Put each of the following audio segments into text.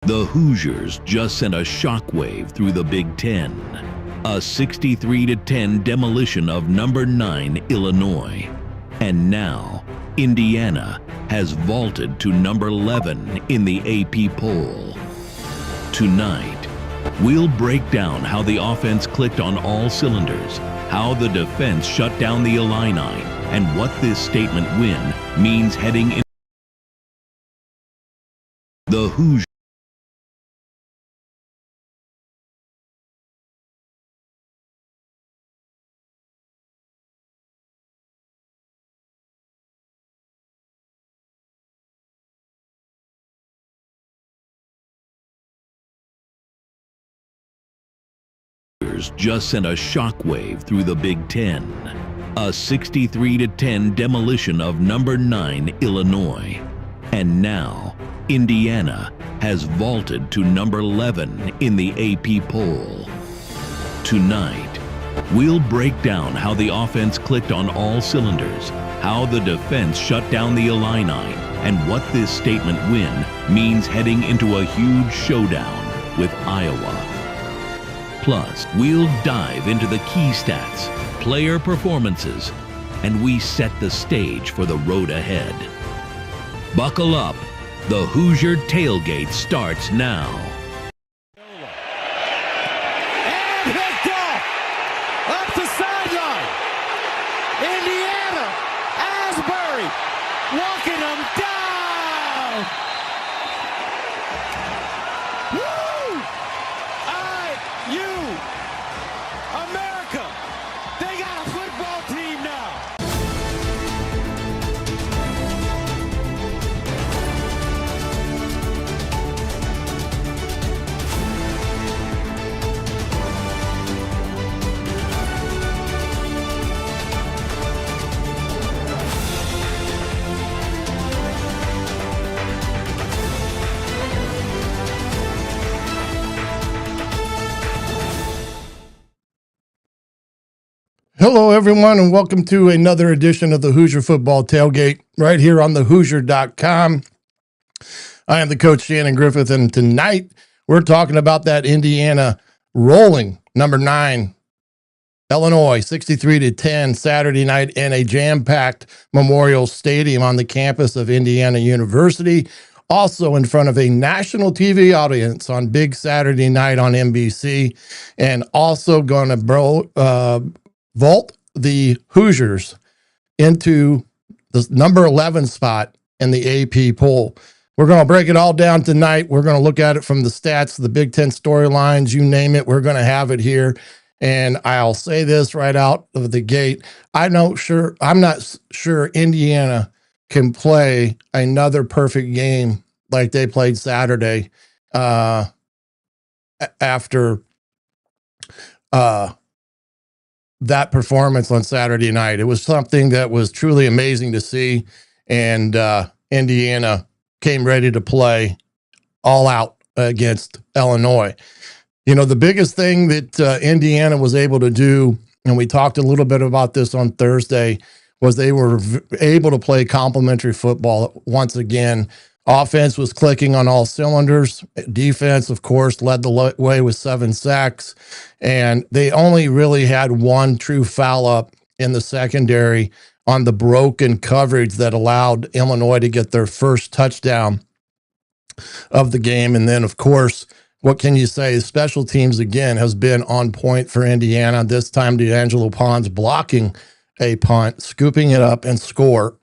The Hoosiers just sent a shockwave through the Big Ten. A 63-10 demolition of number 9 Illinois. And now, Indiana has vaulted to number 11 in the AP Poll. Tonight, we'll break down how the offense clicked on all cylinders, how the defense shut down the Illini, and what this statement win means heading in. The Hoosiers just sent a shockwave through the Big Ten. A 63-10 demolition of number 9 Illinois. And now, Indiana has vaulted to number 11 in the AP Poll. Tonight, we'll break down how the offense clicked on all cylinders, how the defense shut down the Illini, and what this statement win means heading into a huge showdown with Iowa. Plus, we'll dive into the key stats, player performances, and we set the stage for the road ahead. Buckle up. The Hoosier Tailgate starts now. And picked off up the sideline. Indiana, Asbury, walking them down. Woo! IU, America, they got a football team now. Hello, everyone, and welcome to another edition of the Hoosier Football Tailgate right here on thehoosier.com. I am the coach, Shannon Griffith, and tonight we're talking about that Indiana rolling number 9 Illinois 63-10 Saturday night in a jam-packed Memorial Stadium on the campus of Indiana University. Also in front of a national TV audience on Big Saturday Night on NBC, and also going to vault the Hoosiers into the number 11 spot in the AP poll. We're going to break it all down tonight. We're going to look at it from the stats, the Big Ten storylines, you name it. We're going to have it here. And I'll say this right out of the gate. I'm not sure Indiana can play another perfect game like they played Saturday after that performance on Saturday night. It was something that was truly amazing to see, and Indiana came ready to play all out against Illinois. You know, the biggest thing that Indiana was able to do, and we talked a little bit about this on Thursday, was they were able to play complementary football once again. Offense was clicking on all cylinders. Defense, of course, led the way with 7 sacks. And they only really had one true foul up in the secondary on the broken coverage that allowed Illinois to get their first touchdown of the game. And then, of course, what can you say? Special teams, again, has been on point for Indiana. This time, D'Angelo Pons blocking a punt, scooping it up, and score.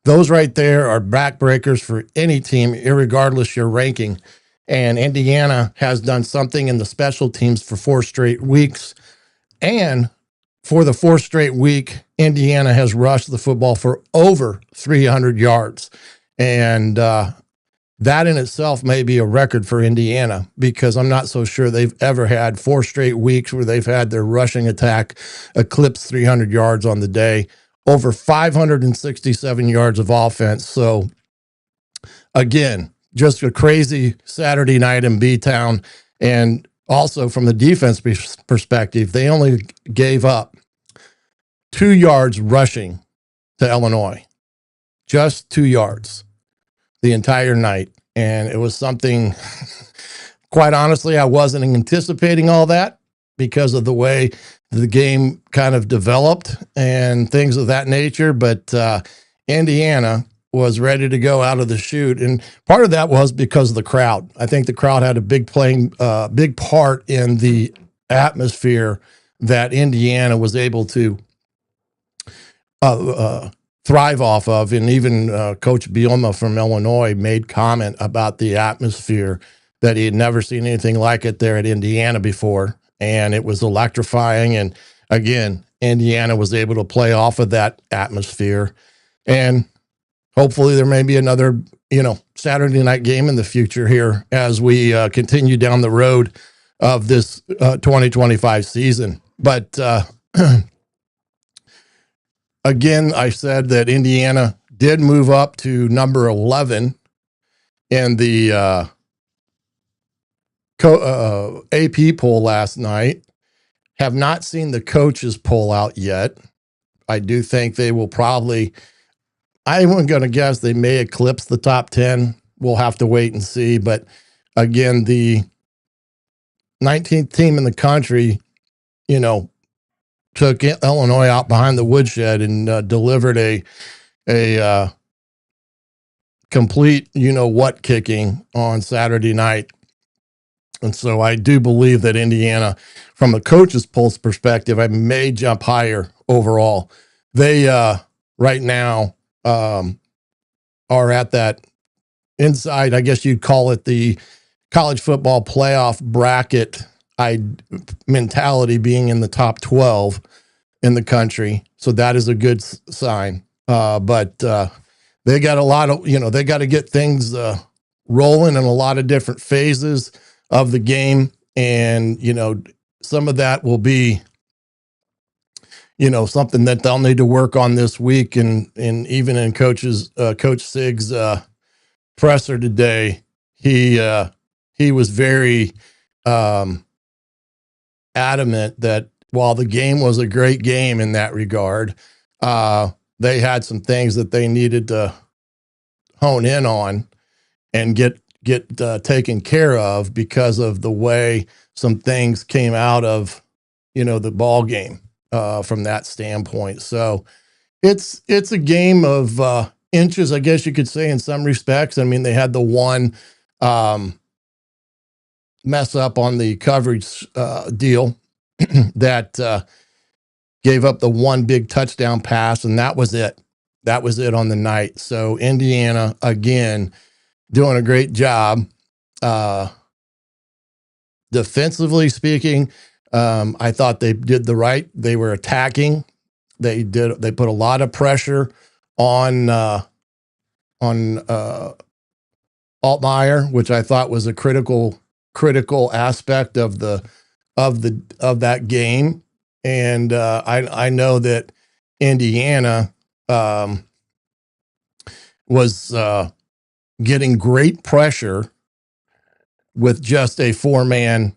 Those right there are backbreakers for any team, irregardless your ranking. And Indiana has done something in the special teams for 4 straight weeks. And for the 4th straight week, Indiana has rushed the football for over 300 yards. And that in itself may be a record for Indiana, because I'm not so sure they've ever had 4 straight weeks where they've had their rushing attack eclipse 300 yards on the day. Over 567 yards of offense. So, again, just a crazy Saturday night in B-Town. And also from the defense perspective, they only gave up 2 yards rushing to Illinois. Just 2 yards the entire night. And it was something quite honestly, I wasn't anticipating all that because of the way the game kind of developed and things of that nature. But Indiana was ready to go out of the chute, and part of that was because of the crowd. I think the crowd had a big part in the atmosphere that Indiana was able to thrive off of. And even Coach Bielema from Illinois made comment about the atmosphere, that he had never seen anything like it there at Indiana before, and it was electrifying. And again, Indiana was able to play off of that atmosphere, and hopefully there may be another, Saturday night game in the future here as we continue down the road of this 2025 season. But again, I said that Indiana did move up to number 11 in the AP poll last night. Have not seen the coaches poll out yet. I do think they will probably, I wasn't going to guess they may eclipse the top 10. We'll have to wait and see. But again, the 19th team in the country, took Illinois out behind the woodshed and delivered a complete, what kicking on Saturday night. And so I do believe that Indiana, from a coach's pulse perspective, I may jump higher overall. They right now are at that inside, I guess you'd call it the college football playoff bracket mentality, being in the top 12 in the country. So that is a good sign. But they got a lot of, they got to get things rolling in a lot of different phases of the game. And, some of that will be, something that they'll need to work on this week. And even in Coach Sig's presser today, he was very adamant that while the game was a great game in that regard, they had some things that they needed to hone in on and get taken care of because of the way some things came out of, the ball game from that standpoint. So it's a game of inches, I guess you could say, in some respects. I mean, they had the one mess up on the coverage deal that gave up the one big touchdown pass, and that was it. That was it on the night. So Indiana, again, doing a great job. Defensively speaking, I thought they did they were attacking. They put a lot of pressure on Altmaier, which I thought was a critical aspect of that game. And I know that Indiana was getting great pressure with just a four-man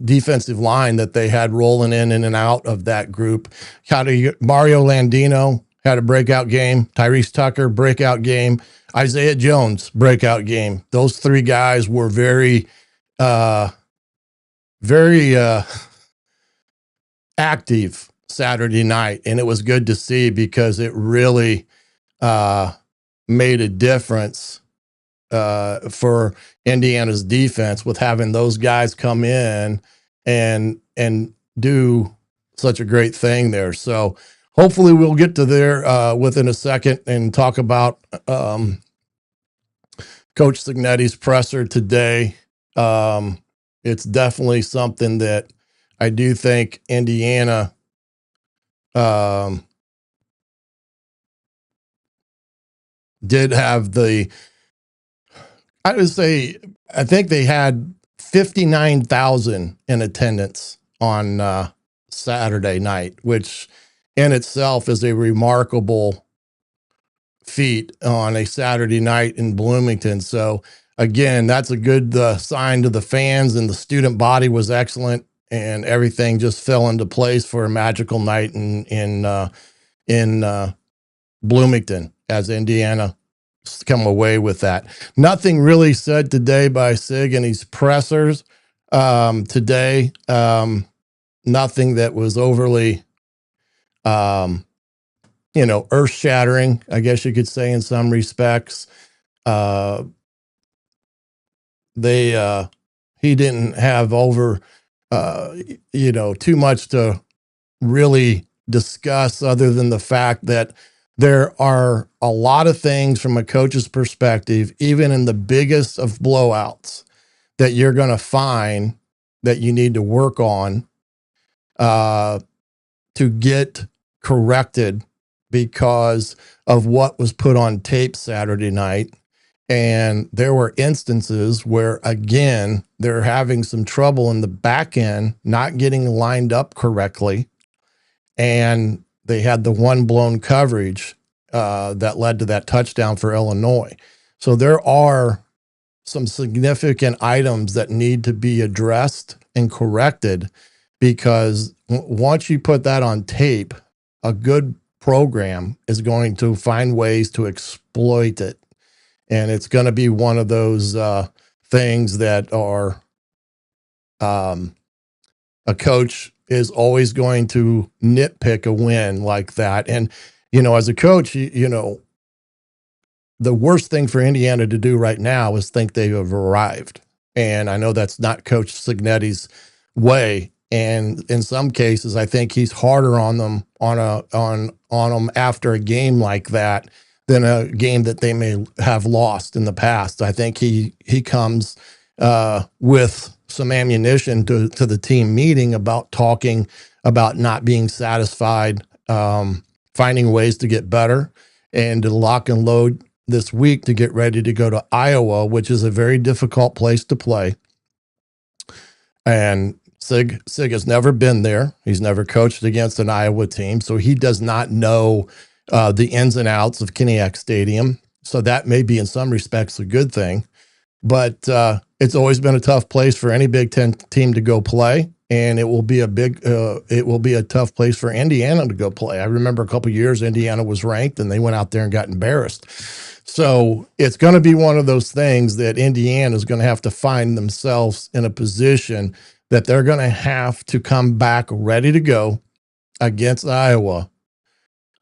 defensive line that they had rolling in and out of that group. Mario Landino had a breakout game. Tyrese Tucker, breakout game. Isaiah Jones, breakout game. Those three guys were very active Saturday night, and it was good to see because it really made a difference for Indiana's defense with having those guys come in and do such a great thing there. So hopefully we'll get to there within a second and talk about Coach Cignetti's presser today. It's definitely something that I do think Indiana did have I think they had 59,000 in attendance on Saturday night, which in itself is a remarkable feat on a Saturday night in Bloomington. So again, that's a good sign to the fans, and the student body was excellent, and everything just fell into place for a magical night in Bloomington as Indiana come away with that. Nothing really said today by Sig in his pressers today. Nothing that was overly, earth shattering, I guess you could say in some respects. He didn't have too much to really discuss other than the fact that there are a lot of things from a coach's perspective, even in the biggest of blowouts, that you're going to find that you need to work on to get corrected because of what was put on tape Saturday night. And there were instances where, again, they're having some trouble in the back end, not getting lined up correctly. And they had the one blown coverage that led to that touchdown for Illinois. So there are some significant items that need to be addressed and corrected, because once you put that on tape, a good program is going to find ways to exploit it. And it's going to be one of those things that are a coach is always going to nitpick a win like that. And, as a coach, the worst thing for Indiana to do right now is think they have arrived. And I know that's not Coach Cignetti's way. And in some cases, I think he's harder on them on them after a game like that than a game that they may have lost in the past. I think he comes with some ammunition to the team meeting about talking about not being satisfied, finding ways to get better, and to lock and load this week to get ready to go to Iowa, which is a very difficult place to play. And Sig has never been there. He's never coached against an Iowa team, so he does not know the ins and outs of Kinniak Stadium. So that may be in some respects a good thing, but it's always been a tough place for any Big Ten team to go play. And it will be a tough place for Indiana to go play. I remember a couple of years Indiana was ranked and they went out there and got embarrassed. So it's going to be one of those things that Indiana is going to have to find themselves in a position that they're going to have to come back ready to go against Iowa.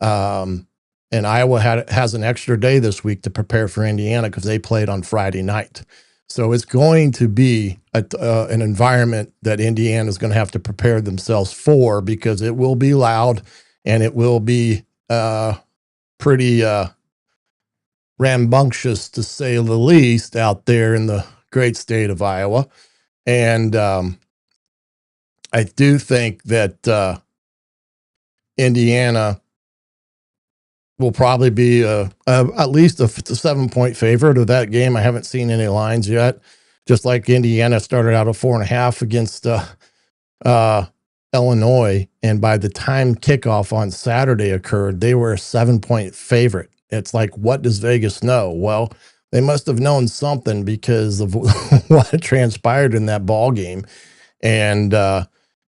And Iowa has an extra day this week to prepare for Indiana because they played on Friday night. So it's going to be an environment that Indiana is going to have to prepare themselves for, because it will be loud and it will be pretty rambunctious, to say the least, out there in the great state of Iowa. And I do think that Indiana will probably be at least a 7-point favorite of that game. I haven't seen any lines yet. Just like Indiana started out a 4.5 against Illinois, and by the time kickoff on Saturday occurred, they were a 7-point favorite. It's like, what does Vegas know? Well, they must have known something because of what transpired in that ball game, and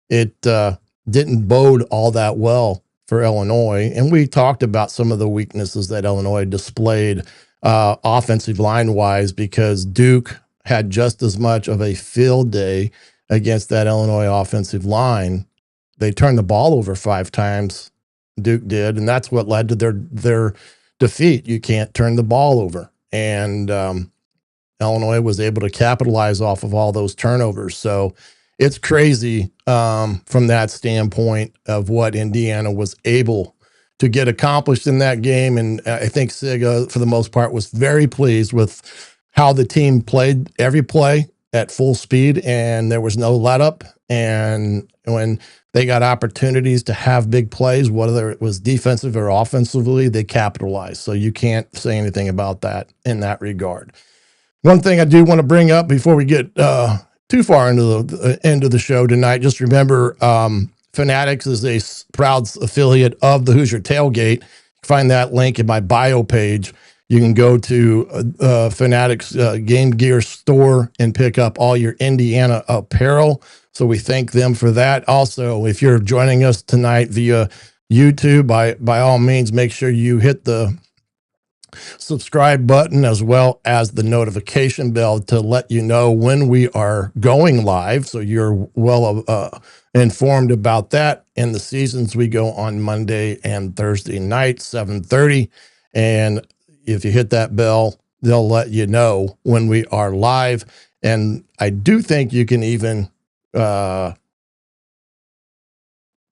it didn't bode all that well for Illinois. And we talked about some of the weaknesses that Illinois displayed offensive line wise, because Duke had just as much of a field day against that Illinois offensive line. They turned the ball over 5 times, Duke did, and that's what led to their defeat. You can't turn the ball over. And Illinois was able to capitalize off of all those turnovers. So it's crazy from that standpoint of what Indiana was able to get accomplished in that game. And I think Sig, for the most part, was very pleased with how the team played every play at full speed, and there was no let up. And when they got opportunities to have big plays, whether it was defensive or offensively, they capitalized. So you can't say anything about that in that regard. One thing I do want to bring up before we get too far into the end of the show tonight, just remember Fanatics is a proud affiliate of the Hoosier Tailgate. Find that link in my bio page. You can go to Fanatics Game Gear store and pick up all your Indiana apparel. So we thank them for that. Also, if you're joining us tonight via YouTube, by all means, make sure you hit the subscribe button as well as the notification bell to let you know when we are going live. So you're well informed about that. In the seasons, we go on Monday and Thursday night, 7:30. And if you hit that bell, they'll let you know when we are live. And I do think you can even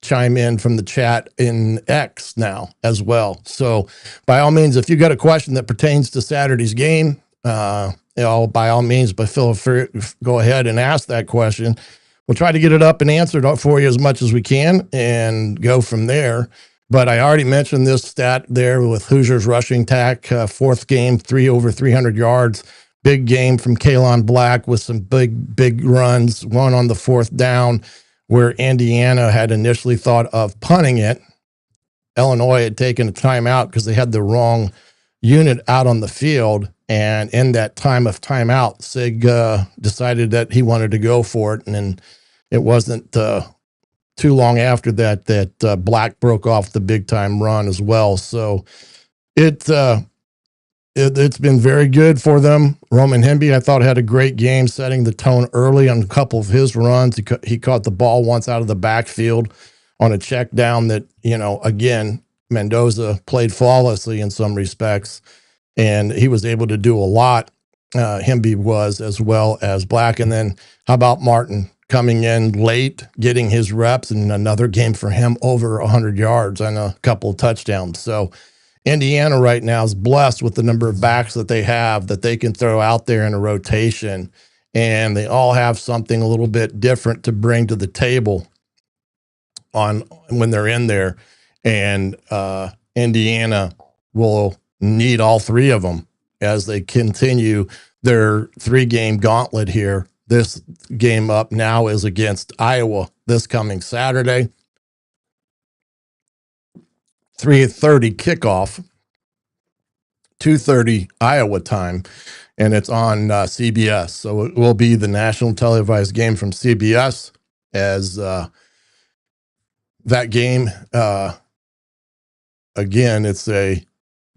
chime in from the chat in X now as well. So by all means, if you got a question that pertains to Saturday's game, by all means, but feel free, go ahead and ask that question. We'll try to get it up and answered for you as much as we can and go from there. But I already mentioned this stat there with Hoosiers rushing attack, fourth game, over 300 yards. Big game from Kalon Black with some big runs, one on the fourth down where Indiana had initially thought of punting it. Illinois had taken a timeout because they had the wrong unit out on the field. And in that time of timeout, Sig decided that he wanted to go for it. And then it wasn't too long after that Black broke off the big time run as well. So it's been very good for them. Roman Hemby, I thought, had a great game, setting the tone early on a couple of his runs. He caught the ball once out of the backfield on a check down that, again, Mendoza played flawlessly in some respects, and he was able to do a lot. Hemby was, as well as Black. And then how about Martin coming in late, getting his reps, and another game for him, over 100 yards and a couple of touchdowns. So Indiana right now is blessed with the number of backs that they have that they can throw out there in a rotation, and they all have something a little bit different to bring to the table on when they're in there. And Indiana will need all three of them as they continue their 3-game gauntlet here. This game up now is against Iowa this coming Saturday. 3:30 kickoff, 2:30 Iowa time, and it's on CBS. So it will be the national televised game from CBS, as that game, again, it's a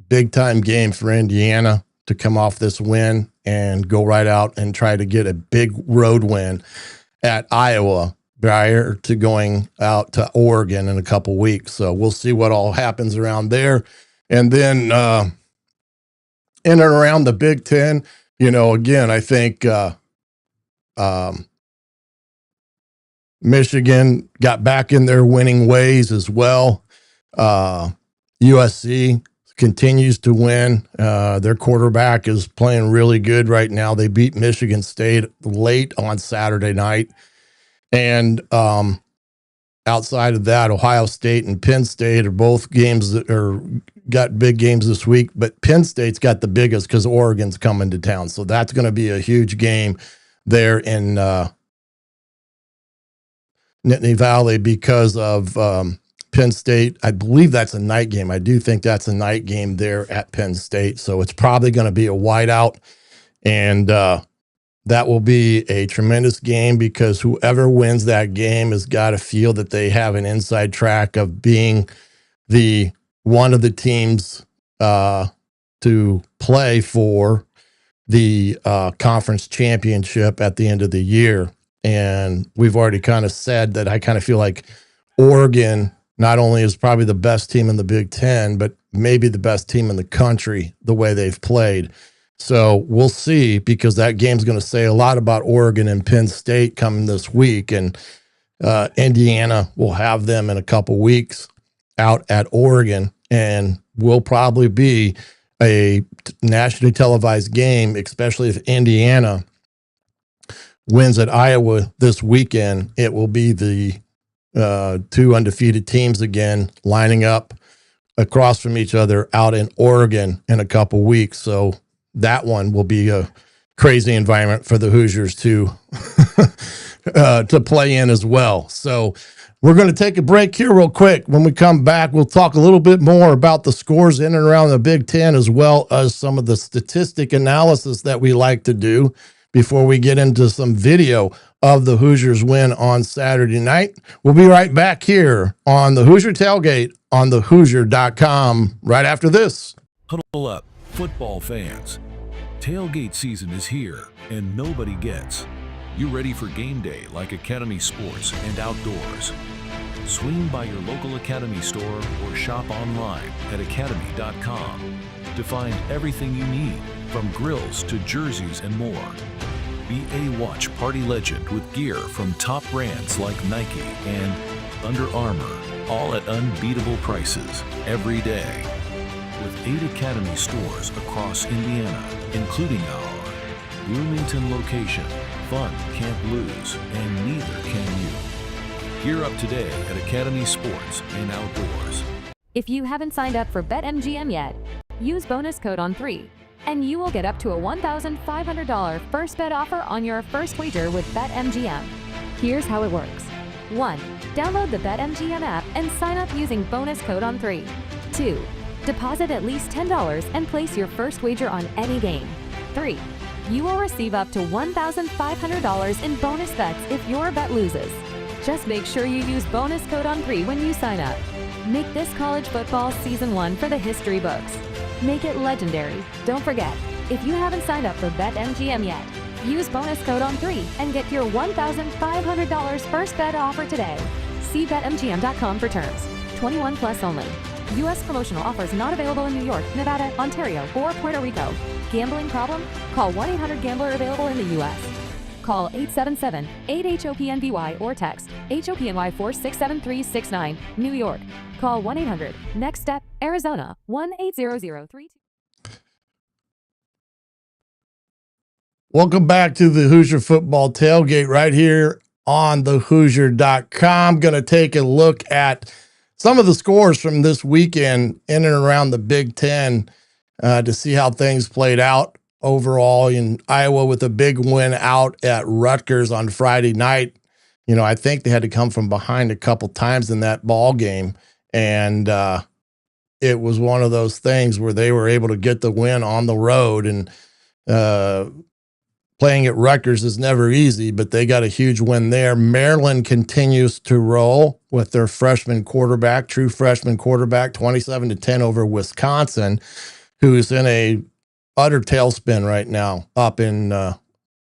big-time game for Indiana to come off this win and go right out and try to get a big road win at Iowa prior to going out to Oregon in a couple weeks. So we'll see what all happens around there. And then in and around the Big Ten, again, I think Michigan got back in their winning ways as well. USC continues to win. Their quarterback is playing really good right now. They beat Michigan State late on Saturday night. And outside of that, Ohio State and Penn State are both games that got big games this week, but Penn State's got the biggest because Oregon's coming to town. So that's going to be a huge game there in Nittany Valley because of Penn State. I believe that's a night game. I do think that's a night game there at Penn State. So it's probably going to be a whiteout, and that will be a tremendous game because whoever wins that game has got to feel that they have an inside track of being the one of the teams to play for the conference championship at the end of the year. And we've already kind of said that I kind of feel like Oregon not only is probably the best team in the Big Ten, but maybe the best team in the country the way they've played. So we'll see, because that game's going to say a lot about Oregon and Penn State coming this week. And Indiana will have them in a couple weeks out at Oregon, and will probably be a nationally televised game, especially if Indiana wins at Iowa this weekend. It will be the two undefeated teams again lining up across from each other out in Oregon in a couple weeks. So that one will be a crazy environment for the Hoosiers to play in as well. So we're going to take a break here real quick. When we come back, we'll talk a little bit more about the scores in and around the Big Ten, as well as some of the statistic analysis that we like to do before we get into some video of the Hoosiers win on Saturday night. We'll be right back here on the Hoosier Tailgate on thehoosier.com right after this. Huddle up. Football fans, tailgate season is here and nobody gets. You ready for game day like Academy Sports and Outdoors? Swing by your local Academy store or shop online at academy.com to find everything you need, from grills to jerseys and more. Be a watch party legend with gear from top brands like Nike and Under Armour, all at unbeatable prices every day. With 8 Academy stores across Indiana, including our Bloomington location, fun can't lose, and neither can you. Gear up today at Academy Sports and Outdoors. If you haven't signed up for BetMGM yet, use bonus code ON3, and you will get up to a $1,500 first bet offer on your first wager with BetMGM. Here's how it works. 1. Download the BetMGM app and sign up using bonus code ON3. 2. Deposit at least $10 and place your first wager on any game. 3. You will receive up to $1,500 in bonus bets if your bet loses. Just make sure you use bonus code ON3 when you sign up. Make this college football season 1 for the history books. Make it legendary. Don't forget, if you haven't signed up for BetMGM yet, use bonus code ON3 and get your $1,500 first bet offer today. See BetMGM.com for terms. 21 plus only. U.S. promotional offers not available in New York, Nevada, Ontario, or Puerto Rico. Gambling problem? Call 1-800-GAMBLER available in the U.S. Call 877-8-HOPNBY or text HOPNY 467369, New York. Call 1-800-NEXT STEP, Arizona 1-800-32. Welcome back to the Hoosier Football Tailgate right here on thehoosier.com. Going to take a look at some of the scores from this weekend in and around the Big Ten to see how things played out overall in Iowa with a big win out at Rutgers on Friday night. You know, I think they had to come from behind a couple times in that ball game, and it was one of those things where they were able to get the win on the road. And playing at Rutgers is never easy, but they got a huge win there. Maryland continues to roll with their freshman quarterback, true freshman quarterback, 27-10 over Wisconsin, who's in a utter tailspin right now up in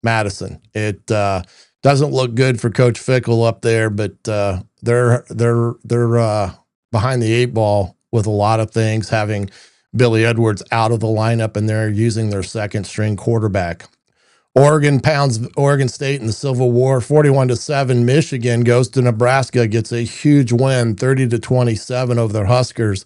Madison. It doesn't look good for Coach Fickle up there, but they're behind the 8 ball with a lot of things, having Billy Edwards out of the lineup, and they're using their second string quarterback. Oregon pounds Oregon State in the Civil War, 41-7. Michigan goes to Nebraska, gets a huge win, 30-27 over their Huskers,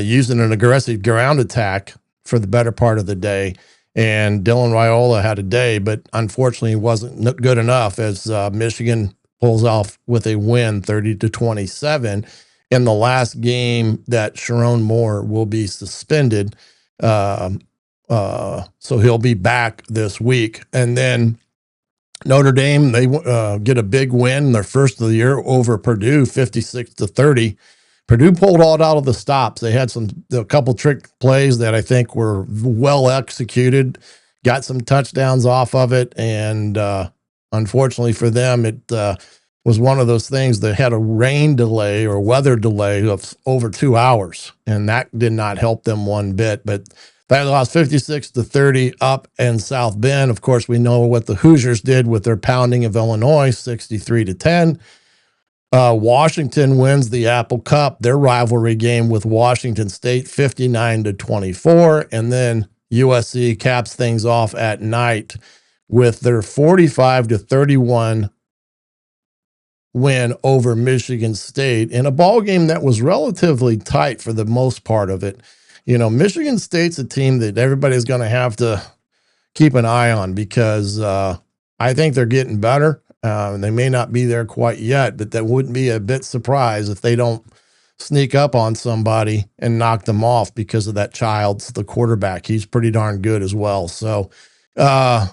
using an aggressive ground attack for the better part of the day. And Dylan Raiola had a day, but unfortunately wasn't good enough as Michigan pulls off with a win, 30-27. In the last game that Sharon Moore will be suspended, so he'll be back this week. And then Notre Dame, they get a big win, their first of the year over Purdue, 56-30. Purdue pulled all out of the stops. They had a couple trick plays that I think were well executed, got some touchdowns off of it, and unfortunately for them, it was one of those things that had a rain delay or weather delay of over 2 hours, and that did not help them one bit. But they lost 56-30 up in South Bend. Of course, we know what the Hoosiers did with their pounding of Illinois, 63-10. Washington wins the Apple Cup, their rivalry game with Washington State, 59-24. And then USC caps things off at night with their 45-31 win over Michigan State in a ball game that was relatively tight for the most part of it. You know, Michigan State's a team that everybody's going to have to keep an eye on because I think they're getting better. They may not be there quite yet, but that wouldn't be a bit surprised if they don't sneak up on somebody and knock them off because of that Childs, the quarterback. He's pretty darn good as well. So, yeah,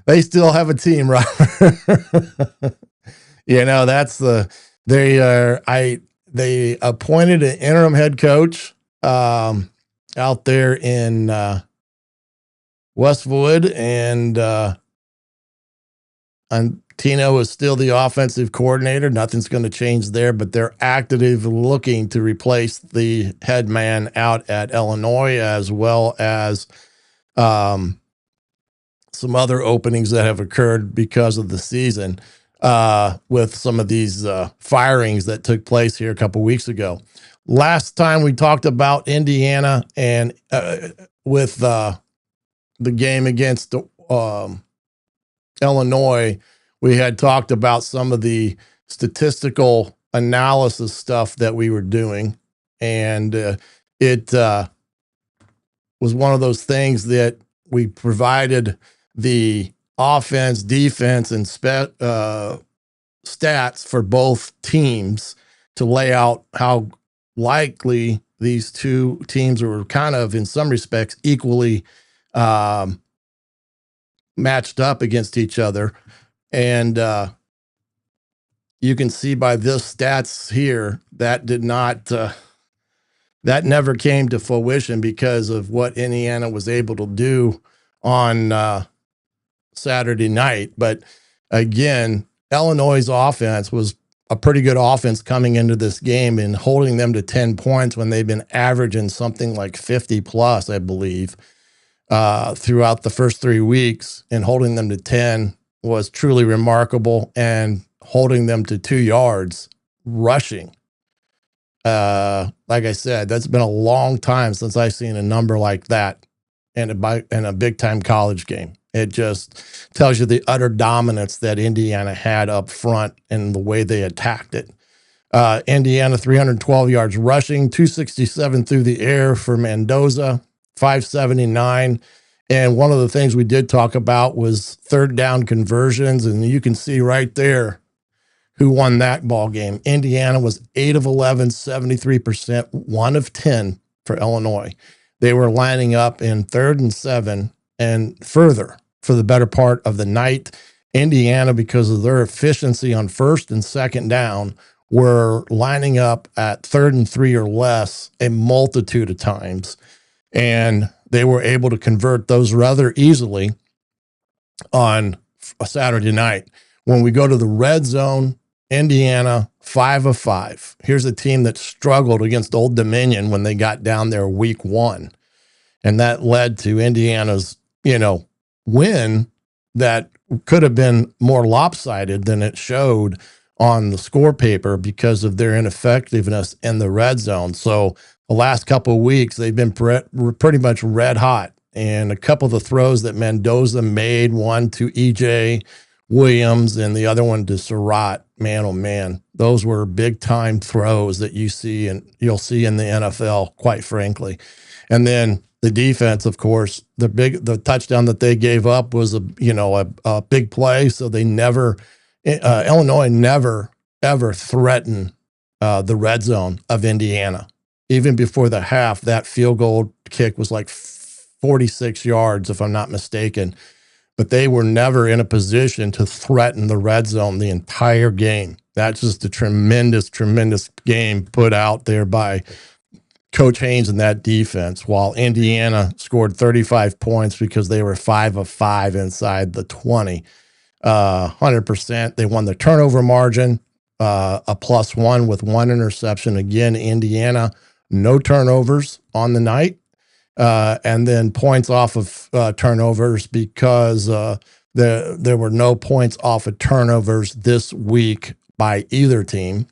they still have a team, right? You know, they appointed an interim head coach out there in Westwood, and Tino is still the offensive coordinator. Nothing's going to change there, but they're actively looking to replace the head man out at Illinois, as well as some other openings that have occurred because of the season with some of these firings that took place here a couple weeks ago. Last time we talked about Indiana and with the game against Illinois, we had talked about some of the statistical analysis stuff that we were doing. And it was one of those things that we provided the offense, defense, and stats for both teams to lay out how likely these two teams were kind of, in some respects, equally matched up against each other. And you can see by this stats here that did not that never came to fruition because of what Indiana was able to do on Saturday night. But again, Illinois' offense was a pretty good offense coming into this game and holding them to 10 points when they've been averaging something like 50 plus, I believe, throughout the first 3 weeks, and holding them to 10 was truly remarkable, and holding them to 2 yards rushing. Like I said, that's been a long time since I've seen a number like that in a big time college game. It just tells you the utter dominance that Indiana had up front and the way they attacked it. Indiana, 312 yards rushing, 267 through the air for Mendoza, 579. And one of the things we did talk about was third down conversions. And you can see right there who won that ball game. Indiana was 8 of 11, 73%, 1 of 10 for Illinois. They were lining up in 3rd and 7 and further for the better part of the night. Indiana, because of their efficiency on 1st and 2nd down, were lining up at 3rd and 3 or less a multitude of times. And they were able to convert those rather easily on a Saturday night. When we go to the red zone, Indiana, 5 of 5. Here's a team that struggled against Old Dominion when they got down there week 1. And that led to Indiana's, win that could have been more lopsided than it showed on the score paper because of their ineffectiveness in the red zone. So the last couple of weeks, they've been pretty much red hot. And a couple of the throws that Mendoza made, one to EJ Williams and the other one to Surratt, man, oh man, those were big time throws that you see and you'll see in the NFL, quite frankly. And then the defense, of course, the touchdown that they gave up was a big play. So they Illinois never ever threatened the red zone of Indiana. Even before the half, that field goal kick was like 46 yards, if I'm not mistaken. But they were never in a position to threaten the red zone the entire game. That's just a tremendous, tremendous game put out there by Coach Haynes and that defense, while Indiana scored 35 points because they were 5 of 5 inside the 20. 100%. They won the turnover margin, a +1 with 1 interception. Again, Indiana, no turnovers on the night. And then points off of turnovers because there were no points off of turnovers this week by either team.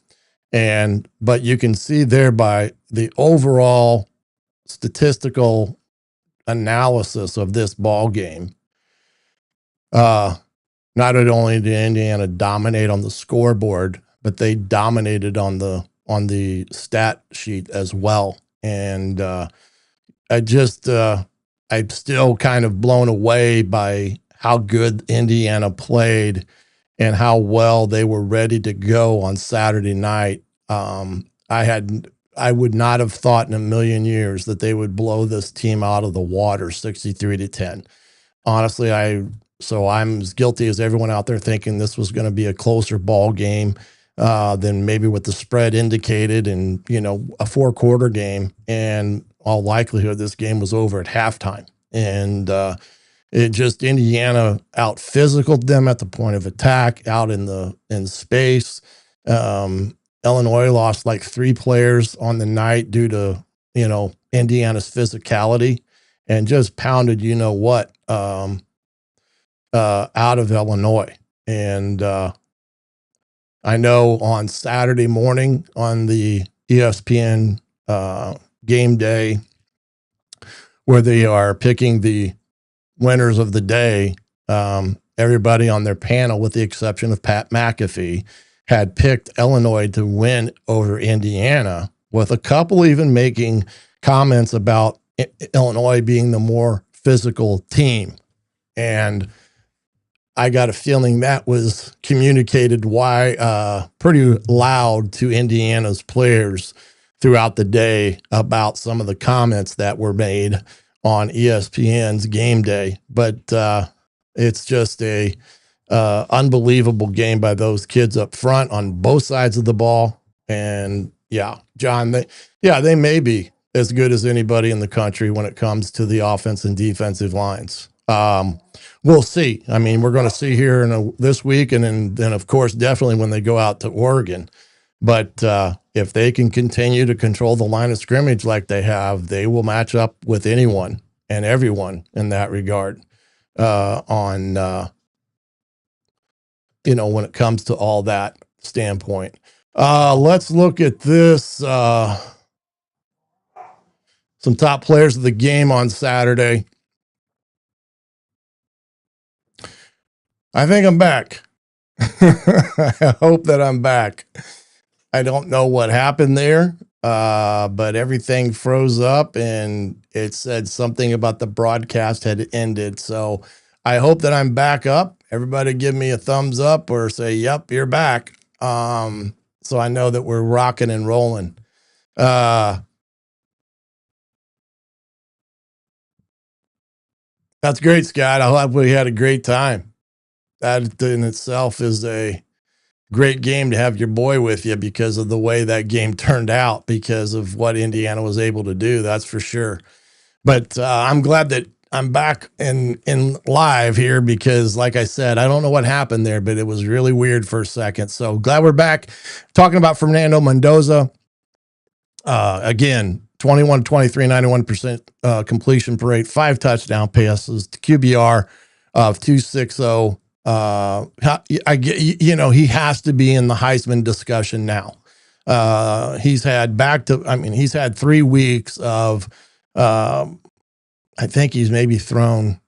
But you can see there by the overall statistical analysis of this ball game, not only did Indiana dominate on the scoreboard, but they dominated on the stat sheet as well. And I'm still kind of blown away by how good Indiana played and how well they were ready to go on Saturday night. I would not have thought in a million years that they would blow this team out of the water 63-10. Honestly, I'm as guilty as everyone out there thinking this was going to be a closer ball game than maybe what the spread indicated, and a 4-quarter game. And all likelihood, this game was over at halftime. And It just Indiana out physicaled them at the point of attack, out in space. Illinois lost like 3 players on the night due to, Indiana's physicality, and just pounded, out of Illinois. And I know on Saturday morning on the ESPN game day, where they are picking the winners of the day, everybody on their panel, with the exception of Pat McAfee, had picked Illinois to win over Indiana, with a couple even making comments about Illinois being the more physical team. And I got a feeling that was communicated pretty loud to Indiana's players throughout the day about some of the comments that were made on ESPN's game day. But it's just a unbelievable game by those kids up front on both sides of the ball. And yeah, John, they may be as good as anybody in the country when it comes to the offense and defensive lines. We'll see. I mean, we're going to see here this week, and then of course, definitely when they go out to Oregon. But if they can continue to control the line of scrimmage like they have, they will match up with anyone and everyone in that regard. When it comes to all that standpoint. Let's look at this. Some top players of the game on Saturday. I think I'm back. I hope that I'm back. I don't know what happened there, but everything froze up and it said something about the broadcast had ended. So I hope that I'm back up. Everybody give me a thumbs up or say, yep, you're back. So I know that we're rocking and rolling. That's great, Scott. I hope we had a great time. That in itself is a great game to have your boy with you because of the way that game turned out, because of what Indiana was able to do. That's for sure. But I'm glad that I'm back in live here because, like I said, I don't know what happened there, but it was really weird for a second. So glad we're back talking about Fernando Mendoza. Again, 21, 23, 91% completion rate, 5 touchdown passes, QBR of 260. He has to be in the Heisman discussion now. He's had 3 weeks of, I think he's maybe thrown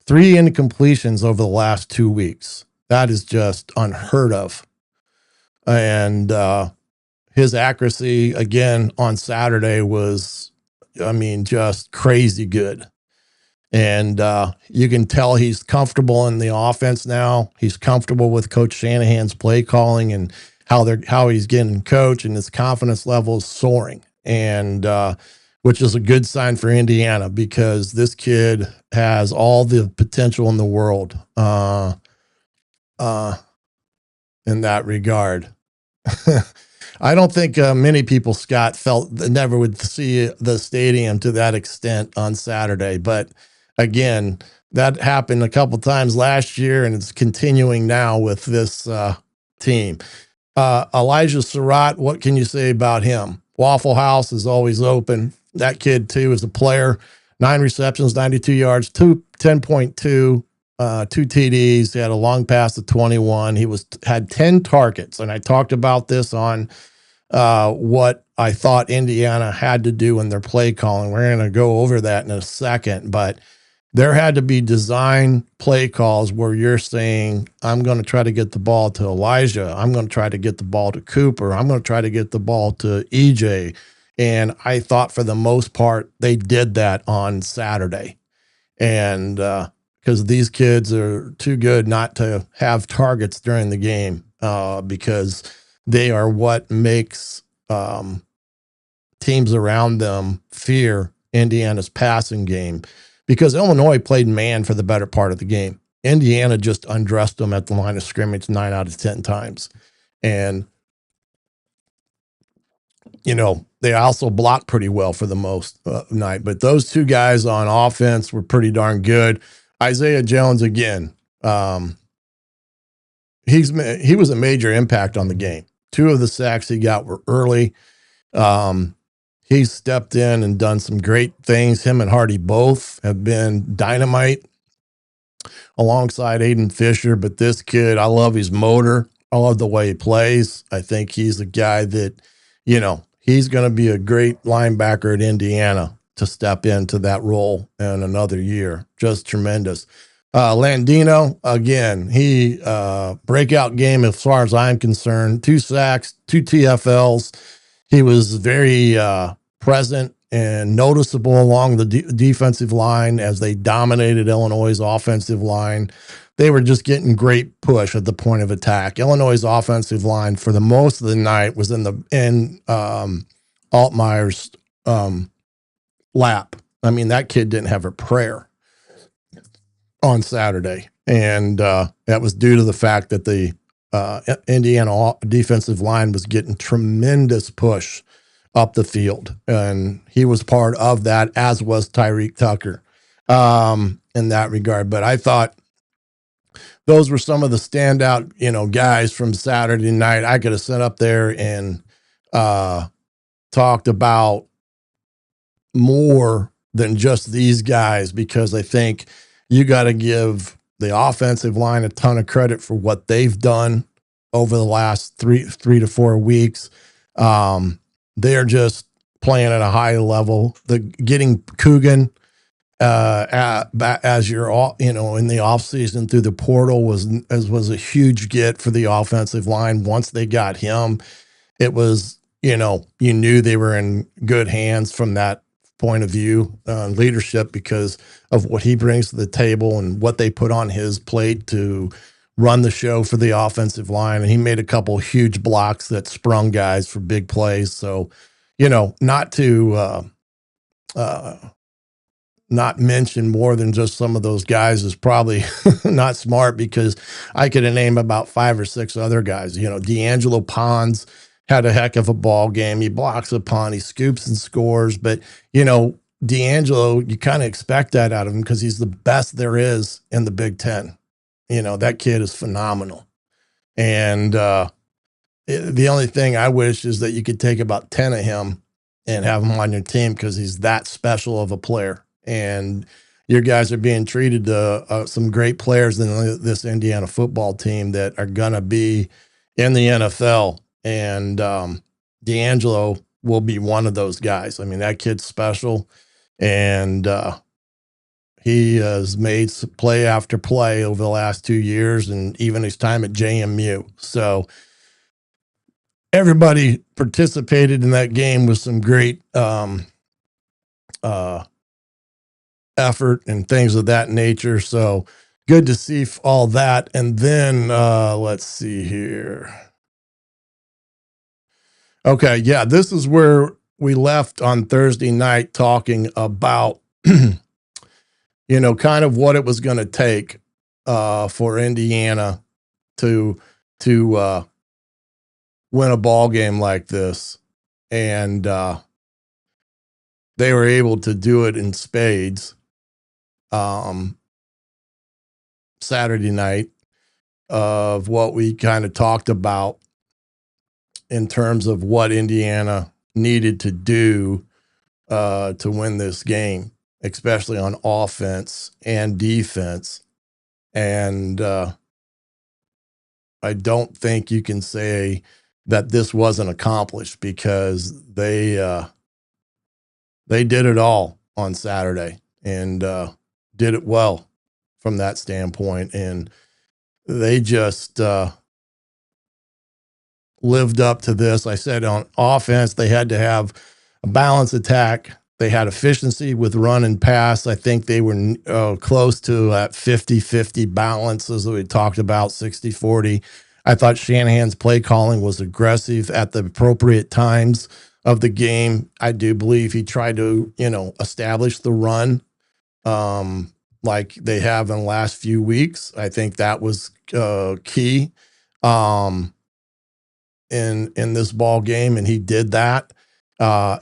3 incompletions over the last 2 weeks. That is just unheard of. And his accuracy again on Saturday was, just crazy good. And you can tell he's comfortable in the offense now. He's comfortable with Coach Shanahan's play calling and how he's getting coached, and his confidence level is soaring. And which is a good sign for Indiana because this kid has all the potential in the world in that regard. I don't think many people, Scott, felt never would see the stadium to that extent on Saturday. But again, that happened a couple times last year, and it's continuing now with this team. Elijah Surratt, what can you say about him? Waffle House is always open. That kid, too, is a player. 9 receptions, 92 yards, 10.2, 2 TDs. He had a long pass to 21. He had 10 targets, and I talked about this on what I thought Indiana had to do in their play calling. We're going to go over that in a second, but there had to be design play calls where you're saying, I'm going to try to get the ball to Elijah. I'm going to try to get the ball to Cooper. I'm going to try to get the ball to EJ. And I thought for the most part, they did that on Saturday. And because these kids are too good not to have targets during the game because they are what makes teams around them fear Indiana's passing game. Because Illinois played man for the better part of the game. Indiana just undressed them at the line of scrimmage 9 out of 10 times. And, they also blocked pretty well for the most night. But those 2 guys on offense were pretty darn good. Isaiah Jones again. He was a major impact on the game. 2 of the sacks he got were early. He's stepped in and done some great things. Him and Hardy both have been dynamite alongside Aiden Fisher. But this kid, I love his motor. I love the way he plays. I think he's a guy that, he's going to be a great linebacker at Indiana to step into that role in another year. Just tremendous. Landino, again, he breakout game as far as I'm concerned. 2 sacks, 2 TFLs. He was very present and noticeable along the defensive line as they dominated Illinois' offensive line. They were just getting great push at the point of attack. Illinois' offensive line for the most of the night was in Altmaier's lap. I mean, that kid didn't have a prayer on Saturday. And that was due to the fact that the Indiana defensive line was getting tremendous push up the field. And he was part of that, as was Tyreek Tucker in that regard. But I thought those were some of the standout, guys from Saturday night. I could have sat up there and talked about more than just these guys, because I think you got to give the offensive line a ton of credit for what they've done over the last three to 4 weeks. They're just playing at a high level. Getting Coogan as you're in the offseason through the portal was a huge get for the offensive line. Once they got him, it was, you knew they were in good hands from that point of view, leadership, because of what he brings to the table and what they put on his plate to run the show for the offensive line. And he made a couple huge blocks that sprung guys for big plays. So, not to not mention more than just some of those guys is probably not smart, because I could have named about 5 or 6 other guys. D'Angelo Pons had a heck of a ball game. He blocks a punt, he scoops and scores. But, D'Angelo, you kind of expect that out of him because he's the best there is in the Big Ten. That kid is phenomenal. And the only thing I wish is that you could take about 10 of him and have him on your team, because he's that special of a player. And your guys are being treated to some great players in this Indiana football team that are going to be in the NFL. And D'Angelo will be one of those guys. I mean, that kid's special. And he has made play after play over the last 2 years, and even his time at JMU. So everybody participated in that game with some great effort and things of that nature. So good to see all that. And then let's see here. Okay, yeah, this is where we left on Thursday night, talking about kind of what it was going to take for Indiana to win a ball game like this. And they were able to do it in spades Saturday night, of what we kind of talked about in terms of what Indiana needed to do to win this game, especially on offense and defense. And I don't think you can say that this wasn't accomplished, because they did it all on Saturday and did it well from that standpoint. And they just lived up to this. I said on offense, they had to have a balanced attack. They had efficiency with run and pass. I think they were close to that 50-50 balance, as we talked about, 60-40. I thought Shanahan's play calling was aggressive at the appropriate times of the game. I do believe he tried to, establish the run like they have in the last few weeks. I think that was key in this ball game, and he did that.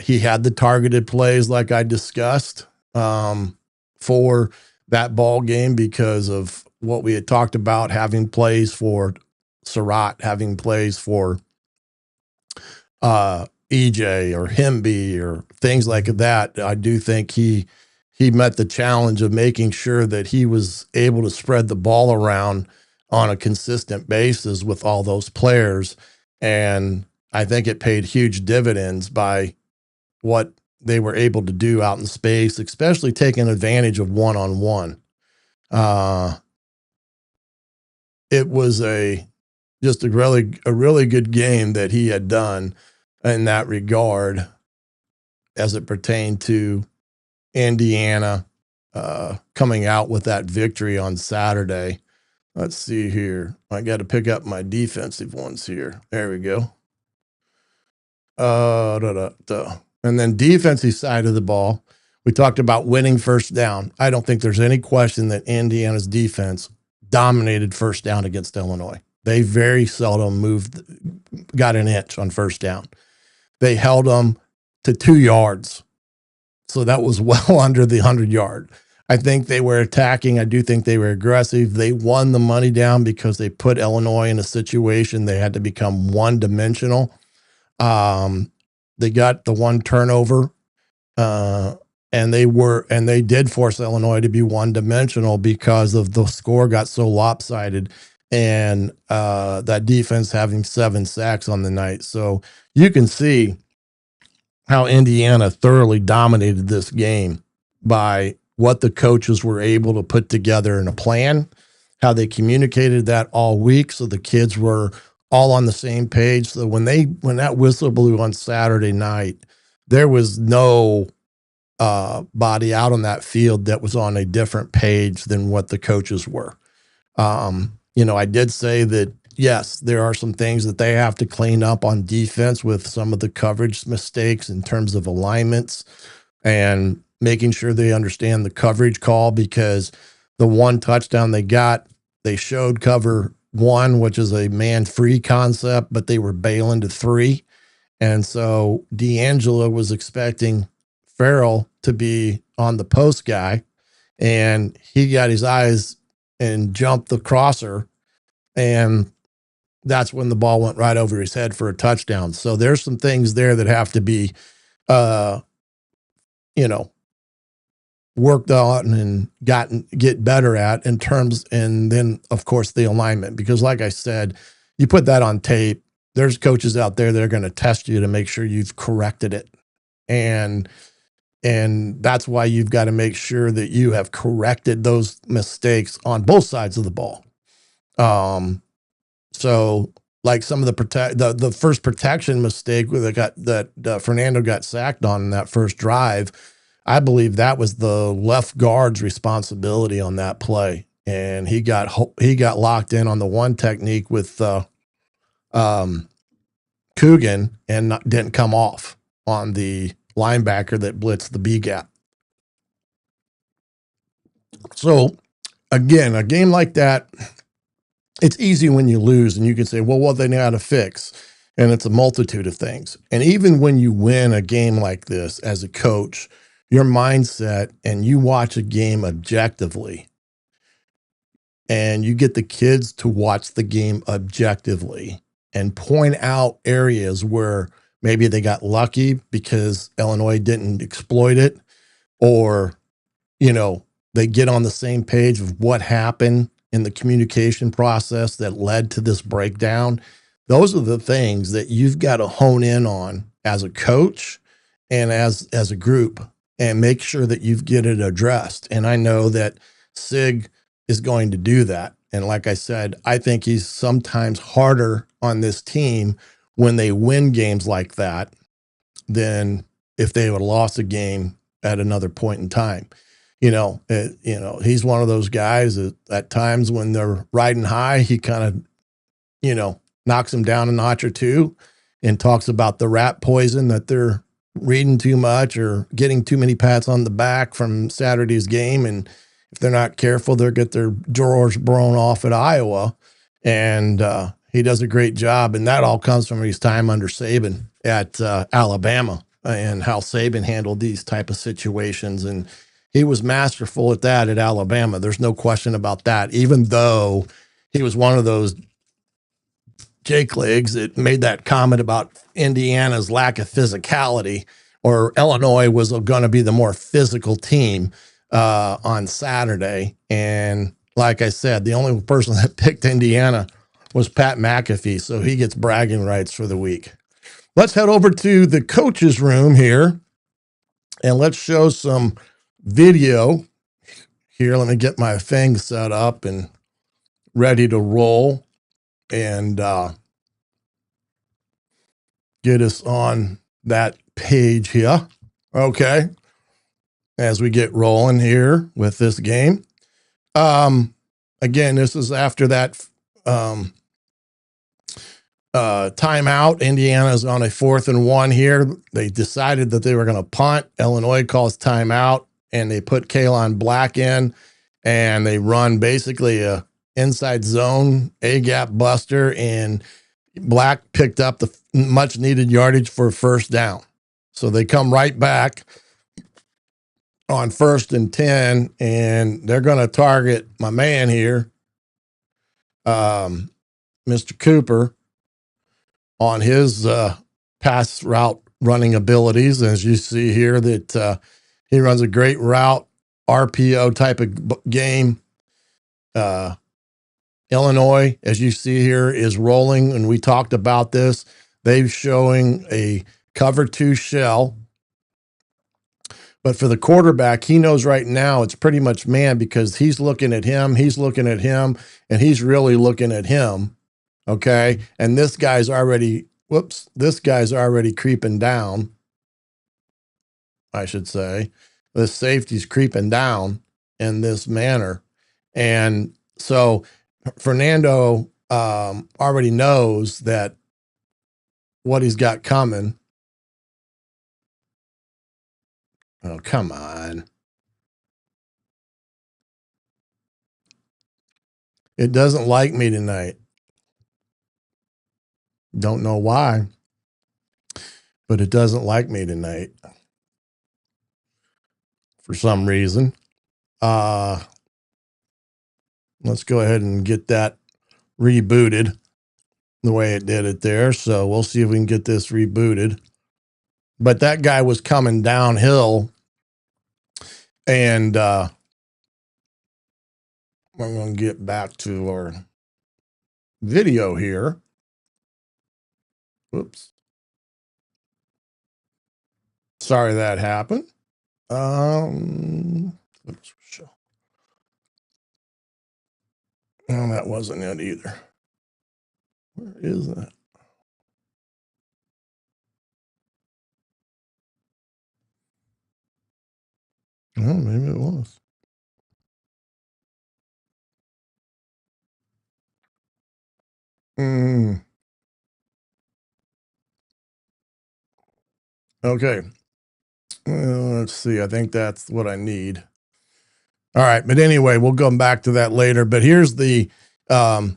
He had the targeted plays like I discussed for that ball game because of what we had talked about, having plays for Surratt, having plays for EJ or Hemby or things like that. I do think he met the challenge of making sure that he was able to spread the ball around on a consistent basis with all those players. And I think it paid huge dividends by what they were able to do out in space, especially taking advantage of one-on-one. It was just a really good game that he had done in that regard as it pertained to Indiana coming out with that victory on Saturday. Let's see here. I got to pick up my defensive ones here. There we go. And then defensive side of the ball, we talked about winning first down. I don't think there's any question that Indiana's defense dominated first down against Illinois. They very seldom got an inch on first down. They held them to 2 yards. So that was well under the 100-yard. I think they were attacking. I do think they were aggressive. They won the money down because they put Illinois in a situation they had to become one-dimensional. They got the one turnover, and they did force Illinois to be one-dimensional because of the score got so lopsided, and that defense having 7 sacks on the night. So you can see how Indiana thoroughly dominated this game by what the coaches were able to put together in a plan, how they communicated that all week so the kids were all on the same page. So when that whistle blew on Saturday night, there was no body out on that field that was on a different page than what the coaches were. I did say that, yes, there are some things that they have to clean up on defense with some of the coverage mistakes in terms of alignments and making sure they understand the coverage call, because the one touchdown they got, they showed cover 1, which is a man-free concept, but they were bailing to 3. And so D'Angelo was expecting Farrell to be on the post guy, and he got his eyes and jumped the crosser, and that's when the ball went right over his head for a touchdown. So there's some things there that have to be, worked on and get better at in terms, and then of course the alignment, because like I said, you put that on tape, there's coaches out there that are going to test you to make sure you've corrected it. And that's why you've got to make sure that you have corrected those mistakes on both sides of the ball. So like some of the first protection mistake that Fernando got sacked on in that first drive, I believe that was the left guard's responsibility on that play. And he got locked in on the one technique with Coogan and didn't come off on the linebacker that blitzed the B gap. So again, a game like that, it's easy when you lose and you can say, well, what they know how to fix. And it's a multitude of things. And even when you win a game like this as a coach, your mindset, and you watch a game objectively, and you get the kids to watch the game objectively and point out areas where maybe they got lucky because Illinois didn't exploit it, or, they get on the same page of what happened in the communication process that led to this breakdown. Those are the things that you've got to hone in on as a coach and as a group, and make sure that you get it addressed. And I know that Sig is going to do that. And like I said, I think he's sometimes harder on this team when they win games like that than if they would have lost a game at another point in time. He's one of those guys that at times when they're riding high, he kind of, knocks them down a notch or two and talks about the rat poison that they're reading too much or getting too many pats on the back from Saturday's game. And if they're not careful, they'll get their drawers blown off at Iowa. And he does a great job. And that all comes from his time under Saban at Alabama, and how Saban handled these type of situations. And He was masterful at that at Alabama. There's no question about that, even though he was one of those Jake Legs that made that comment about Indiana's lack of physicality, or Illinois was going to be the more physical team on Saturday. And like I said, the only person that picked Indiana was Pat McAfee, so he gets bragging rights for the week. Let's head over to the coach's room here, and let's show some video here. Let me get my thing set up and ready to roll, and get us on that page here. Okay. As we get rolling here with this game. Again, this is after that timeout. Indiana's on a 4th and 1 here. They decided that they were going to punt. Illinois calls timeout, and they put Kalon Black in, and they run basically a inside zone A-gap buster, and Black picked up the much needed yardage for first down. So they come right back on 1st and 10, and they're going to target my man here, Mr. Cooper, on his pass route running abilities. As you see here, that he runs a great route, RPO type of game. Illinois, as you see here, is rolling, and we talked about this. They're showing a cover 2 shell. But for the quarterback, he knows right now it's pretty much man, because he's looking at him, and he's really looking at him. Okay. And this guy's already creeping down, I should say. This safety's creeping down in this manner. And so Fernando already knows that what he's got coming. Oh, come on. It doesn't like me tonight. Don't know why, but it doesn't like me tonight for some reason. Let's go ahead and get that rebooted the way it did it there. So we'll see if we can get this rebooted. But that guy was coming downhill, and we're going to get back to our video here. Whoops. Sorry that happened. Oops. No, that wasn't it either. Where is that? Oh, maybe it was. Okay. Let's see. I think that's what I need. All right. But anyway, we'll come back to that later. But here's the play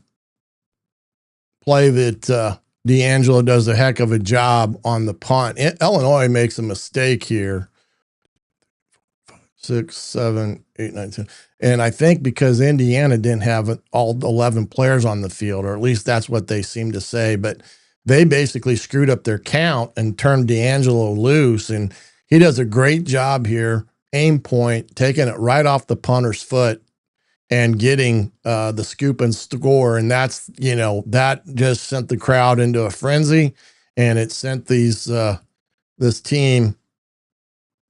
that D'Angelo does a heck of a job on the punt. Illinois makes a mistake here. 6, 7, 8, 9, 10. And I think because Indiana didn't have all 11 players on the field, or at least that's what they seem to say, but they basically screwed up their count and turned D'Angelo loose. And he does a great job here, aim point, taking it right off the punter's foot and getting the scoop and score. And that's, that just sent the crowd into a frenzy, and it sent this team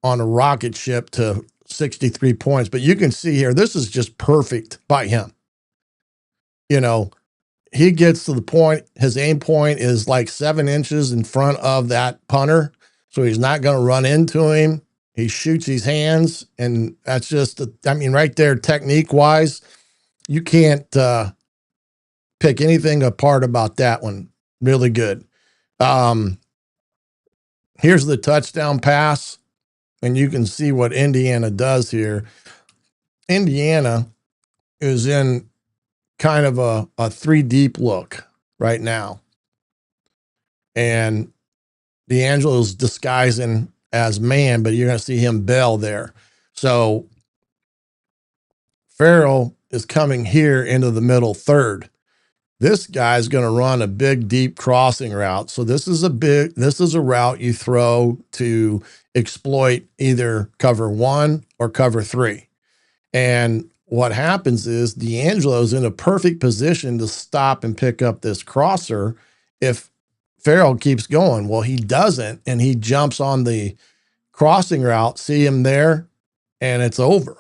on a rocket ship to 63 points. But you can see here, this is just perfect by him. He gets to the point, his aim point is like 7 inches in front of that punter, so he's not going to run into him. He shoots his hands, and that's just, right there, technique-wise, you can't pick anything apart about that one. Really good. Here's the touchdown pass, and you can see what Indiana does here. Indiana is in kind of a 3-deep look right now. And D'Angelo's disguising as man, but you're going to see him bail there. So Farrell is coming here into the middle third. This guy's going to run a big, deep crossing route. So this is a route you throw to exploit either cover 1 or cover 3. And what happens is D'Angelo's in a perfect position to stop and pick up this crosser if Farrell keeps going. Well, he doesn't, and he jumps on the crossing route, see him there, and it's over.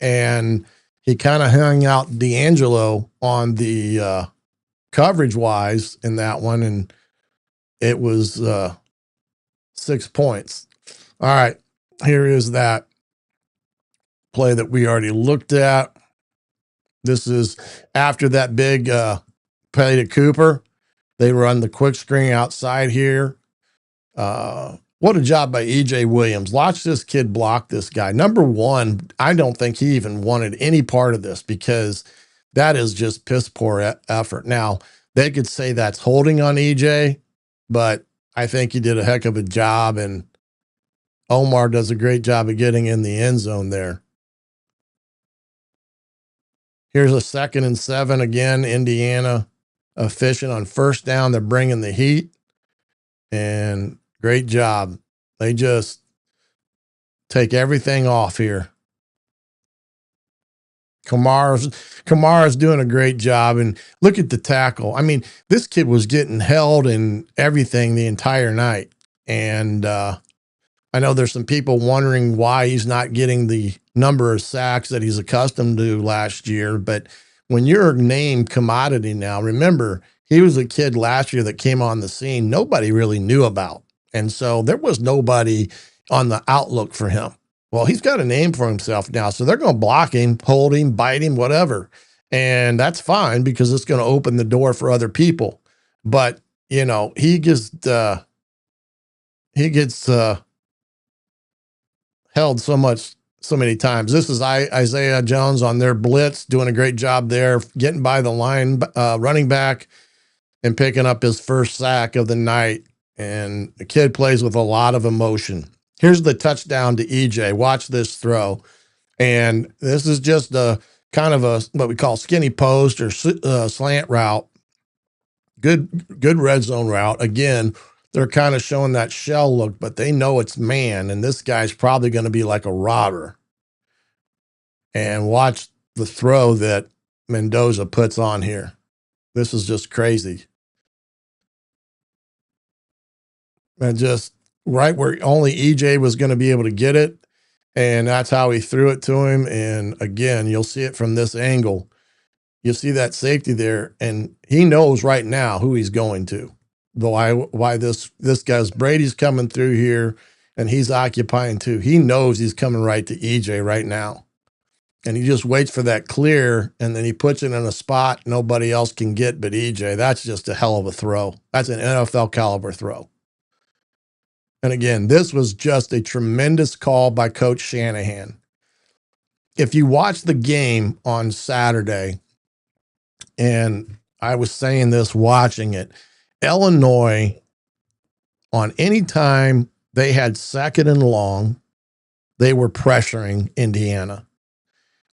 And he kind of hung out D'Angelo on the coverage wise in that one, and it was 6 points. All right, here is that play that we already looked at. This is after that big play to Cooper. They run the quick screen outside here. What a job by E.J. Williams. Watch this kid block this guy. Number one, I don't think he even wanted any part of this because that is just piss poor effort. Now, they could say that's holding on E.J., but I think he did a heck of a job, and Omar does a great job of getting in the end zone there. Here's a 2nd and 7 again. Indiana efficient on first down. They're bringing the heat, and great job. They just take everything off here. Kamara's doing a great job, and look at the tackle. I mean, this kid was getting held and everything the entire night. And I know there's some people wondering why he's not getting the number of sacks that he's accustomed to last year. But when you're named commodity now, remember, he was a kid last year that came on the scene nobody really knew about. And so there was nobody on the outlook for him. Well, he's got a name for himself now, so they're going to block him, hold him, bite him, whatever. And that's fine because it's going to open the door for other people. But, you know, he gets held so many times. This is Isaiah Jones on their blitz, doing a great job there, getting by the line, running back, and picking up his first sack of the night. And the kid plays with a lot of emotion. Here's the touchdown to EJ. Watch this throw. And this is just a kind of a what we call skinny post or slant route. Good red zone route. Again, they're kind of showing that shell look, but they know it's man, and this guy's probably going to be like a robber. And watch the throw that Mendoza puts on here. This is just crazy. And just right where only EJ was going to be able to get it. And that's how he threw it to him. And again, you'll see it from this angle. You'll see that safety there. And he knows right now who he's going to. Why this guy's Brady's coming through here and he's occupying too. He knows he's coming right to EJ right now. And he just waits for that clear, and then he puts it in a spot nobody else can get but EJ. That's just a hell of a throw. That's an NFL caliber throw. And again, this was just a tremendous call by Coach Shanahan. If you watch the game on Saturday, and I was saying this watching it, Illinois, on any time they had 2nd and long, they were pressuring Indiana.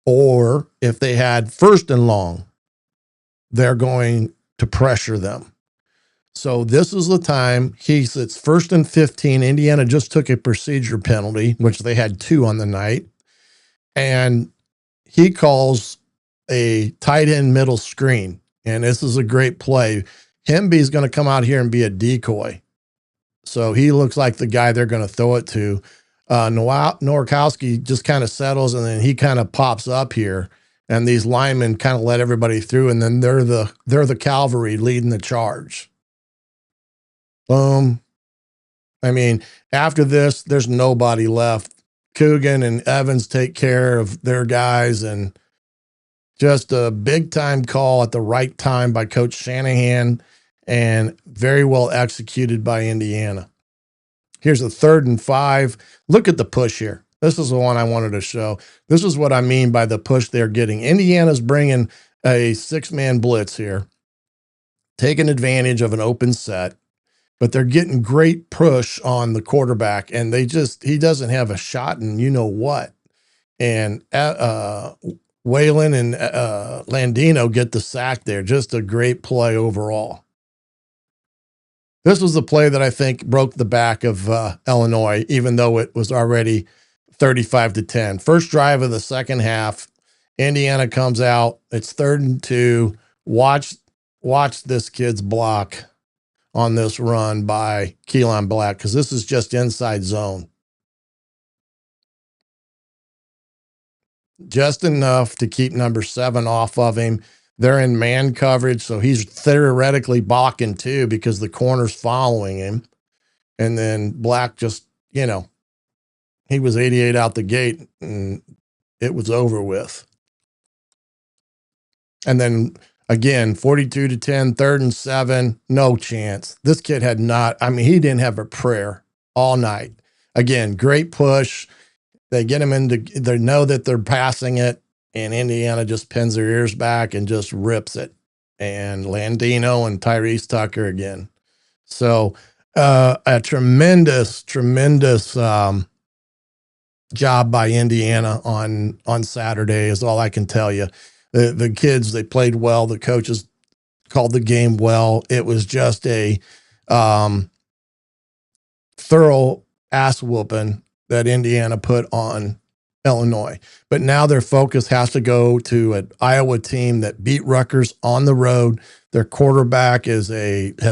Or if they had 1st and long, they're going to pressure them. So this is the time he sits 1st and 15. Indiana just took a procedure penalty, which they had 2 on the night. And he calls a tight end middle screen. And this is a great play. Hemby's going to come out here and be a decoy. So he looks like the guy they're going to throw it to. Nowakowski just kind of settles, and then he kind of pops up here. And these linemen kind of let everybody through, and then they're the cavalry leading the charge. Boom. I mean, after this, there's nobody left. Coogan and Evans take care of their guys, and just a big-time call at the right time by Coach Shanahan, and very well executed by Indiana. Here's a 3rd and 5. Look at the push here. This is the one I wanted to show. This is what I mean by the push they're getting. Indiana's bringing a 6-man blitz here, taking advantage of an open set, but they're getting great push on the quarterback, and he doesn't have a shot and you know what. And Whalen and Landino get the sack there. Just a great play overall. This was the play that I think broke the back of Illinois, even though it was already 35-10. First drive of the second half, Indiana comes out. It's 3rd and 2. Watch this kid's block on this run by Keelan Black, because this is just inside zone. Just enough to keep number 7 off of him. They're in man coverage, so he's theoretically blocking too because the corner's following him. And then Black just, he was 88 out the gate, and it was over with. And then again, 42-10, 3rd and 7, no chance. This kid had he didn't have a prayer all night. Again, great push. They get him they know that they're passing it, and Indiana just pins their ears back and just rips it. And Landino and Tyrese Tucker again. So a tremendous job by Indiana on Saturday is all I can tell you. The kids, they played well. The coaches called the game well. It was just a thorough ass whooping that Indiana put on Illinois. But now their focus has to go to an Iowa team that beat Rutgers on the road. Their quarterback has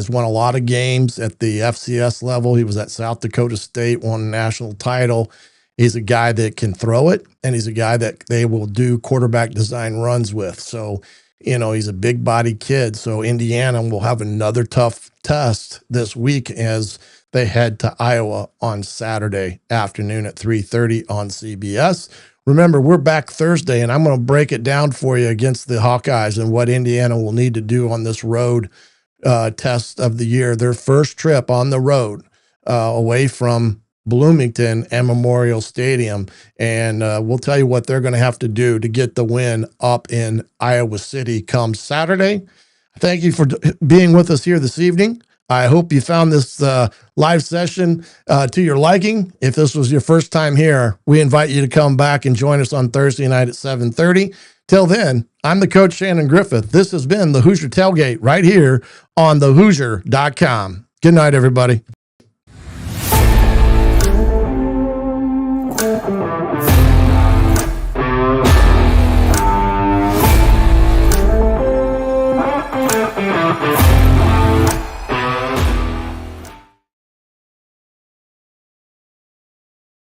won a lot of games at the FCS level. He was at South Dakota State, won a national title. He's a guy that can throw it, and he's a guy that they will do quarterback design runs with. So, he's a big body kid. So Indiana will have another tough test this week as they head to Iowa on Saturday afternoon at 3:30 on CBS. Remember, we're back Thursday, and I'm going to break it down for you against the Hawkeyes and what Indiana will need to do on this road test of the year. Their first trip on the road away from Bloomington and Memorial Stadium. And we'll tell you what they're going to have to do to get the win up in Iowa City come Saturday. Thank you for being with us here this evening. I hope you found this live session to your liking. If this was your first time here, we invite you to come back and join us on Thursday night at 7:30. Till then, I'm the coach, Shannon Griffith. This has been the Hoosier Tailgate right here on thehoosier.com. Good night, everybody.